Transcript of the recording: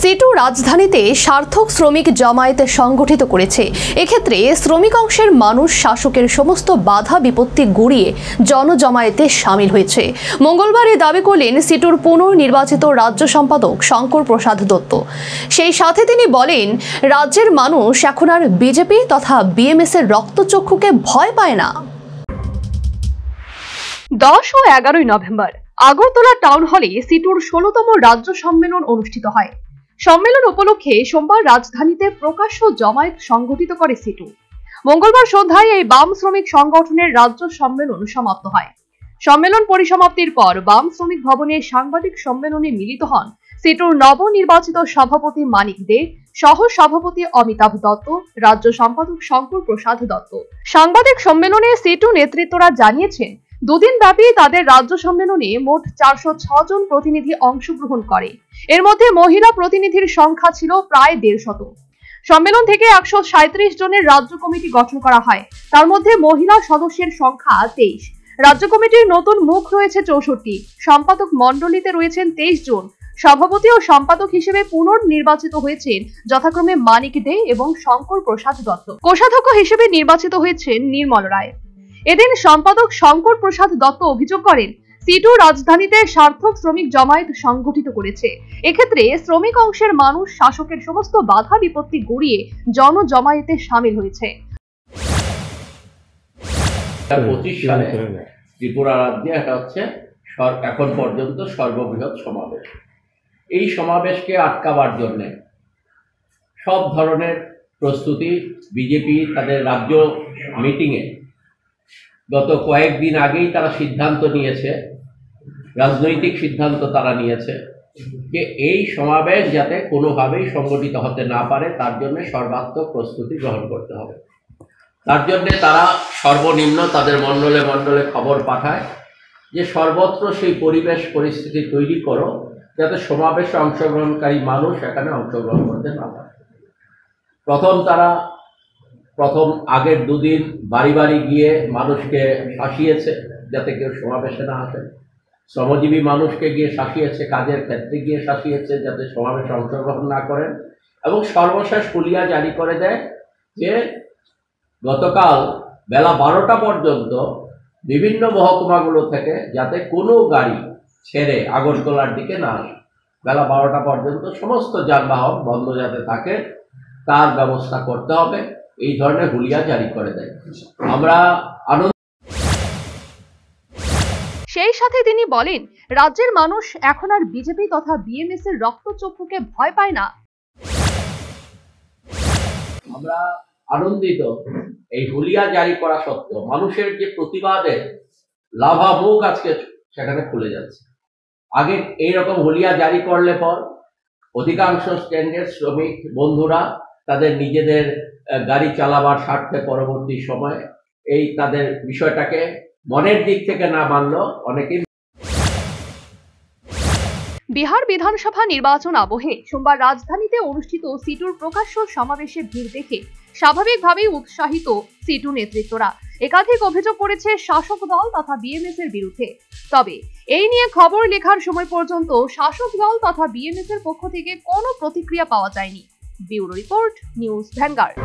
সিটু রাজধানীতে সার্থক শ্রমিক জমায়েত সংগঠিত করেছে। এক্ষেত্রে শ্রমিক অংশের মানুষ শাসকের সমস্ত বাধা বিপত্তি গুড়িয়ে জনজমায়েতে সামিল হয়েছে। মঙ্গলবার এই দাবি করলেন সিটুর পুনর্নির্বাচিত রাজ্য সম্পাদক শঙ্কর প্রসাদ দত্ত। সেই সাথে তিনি বলেন, রাজ্যের মানুষ এখন আর বিজেপি তথা বিএমএস এর রক্তচক্ষুকে ভয় পায় না। 10 ও 11 নভেম্বর আগরতলা টাউন হলে সিটুর 16তম রাজ্য সম্মেলন অনুষ্ঠিত হয়। সম্মেলন উপলক্ষে সোমবার রাজধানীতে প্রকাশ্য জমায়েত সংগঠিত করে সিটু। মঙ্গলবার সন্ধ্যায় এই বাম শ্রমিক সংগঠনের রাজ্য সম্মেলন সমাপ্ত হয়। সম্মেলন পরিসমাপ্তির পর বাম শ্রমিক ভবনে সাংবাদিক সম্মেলনে মিলিত হন সিটুর নবনির্বাচিত সভাপতি মানিক দে, সহ সভাপতি অমিতাভ দত্ত, রাজ্য সম্পাদক শঙ্কর প্রসাদ দত্ত। সাংবাদিক সম্মেলনে সিটু নেতৃত্বরা জানিয়েছেন, দুদিন ব্যাপী তাদের রাজ্য সম্মেলনে মোট 406 জন প্রতিনিধি অংশগ্রহণ করে। এর মধ্যে মহিলা প্রতিনিধির সংখ্যা ছিল প্রায় 150। সম্মেলন থেকে 137 জনের রাজ্য কমিটি গঠন করা হয়। তার মধ্যে মহিলা সদস্যের সংখ্যা 23। রাজ্য কমিটির নতুন মুখ রয়েছে 64। সম্পাদক মণ্ডলীতে রয়েছেন 23 জন। সভাপতি ও সম্পাদক হিসেবে পুনর্নির্বাচিত হয়েছেন যথাক্রমে মানিক দে এবং শঙ্কর প্রসাদ দত্ত। কোষাধ্যক্ষ হিসেবে নির্বাচিত হয়েছেন নির্মল রায়। এদিন সম্পাদক শঙ্কর প্রসাদ দত্ত অভিযোগ করেন, সিটু রাজধানীতে সার্থক শ্রমিক জমায়েত সংগঠিত করেছে। এক্ষেত্রে শ্রমিক অংশের মানুষ শাসকের সমস্ত বাধা বিপত্তি গড়িয়ে জনজমায়েতে সামিল হয়েছে। 2025 সালে ত্রিপুরা রাজ্যে এটা হচ্ছে এখন পর্যন্ত সর্ববৃহৎ সমাবেশ। এই সমাবেশকে আটকাবার জন্য সব ধরনের প্রস্তুতি বিজেপি তাদের রাজ্য মিটিংয়ে গত কয়েকদিন আগেই তারা সিদ্ধান্ত নিয়েছে, রাজনৈতিক সিদ্ধান্ত তারা নিয়েছে যে এই সমাবেশ যাতে কোনোভাবেই সংগঠিত হতে না পারে তার জন্য সর্বাত্মক প্রস্তুতি গ্রহণ করতে হবে। তার জন্য তারা সর্বনিম্ন তাদের মণ্ডলে মণ্ডলে খবর পাঠায় যে সর্বত্র সেই পরিবেশ পরিস্থিতি তৈরি করো যাতে সমাবেশে অংশগ্রহণকারী মানুষ এখানে অংশগ্রহণ করতে না পারে। প্রথম আগের দুদিন বাড়ি বাড়ি গিয়ে মানুষকে শাসিয়েছে যাতে কেউ সমাবেশে না আসে। শ্রমজীবী মানুষকে গিয়ে শাসিয়েছে, কাজের ক্ষেত্রে গিয়ে শাসিয়েছে যাতে সমাবেশে অংশগ্রহণ না করেন, এবং সর্বশেষ হুলিয়া জারি করে দেয় যে গতকাল বেলা 12টা পর্যন্ত বিভিন্ন মহকুমাগুলো থেকে যাতে কোনো গাড়ি ছেড়ে আগরতলার দিকে না আসে। বেলা 12টা পর্যন্ত সমস্ত যানবাহন বন্ধ যাতে থাকে তার ব্যবস্থা করতে হবে, এই ধরনের হুলিয়া জারি করে দেয়। আমরা সেই সাথে তিনি বলেন, রাজ্যের মানুষ এখন আর বিজেপি তথা বিএমএস এর রক্তচক্ষুকে ভয় পায় না। আমরা আনন্দিত এই হুলিয়া জারি করা সত্ত্বেও মানুষের যে প্রতিবাদের লাভা মুখ আজকে সেখানে খুলে যাচ্ছে। আগে এইরকম হুলিয়া জারি করলে পর অধিকাংশ স্ট্যান্ডের শ্রমিক বন্ধুরা তাদের নিজেদের গাড়ি চালাবার স্বার্থে পরবর্তী সময়ে এই তাদের বিষয়টাকে মনের দিক থেকে না মানলেও অনেকেই। বিহার বিধানসভা নির্বাচন আবহে সোমবার রাজধানীতে অনুষ্ঠিত সিটুর প্রকাশ্য সমাবেশে ভিড় দেখে স্বাভাবিকভাবেই উৎসাহিত সিটু নেতৃত্বরা। একাধিক অভিযোগ করেছে শাসক দল তথা বিএমএস এর বিরুদ্ধে। তবে এই নিয়ে খবর লেখার সময় পর্যন্ত শাসক দল তথা বিএমএস এর পক্ষ থেকে কোনো প্রতিক্রিয়া পাওয়া যায়নি। Bureau report, news vanguard.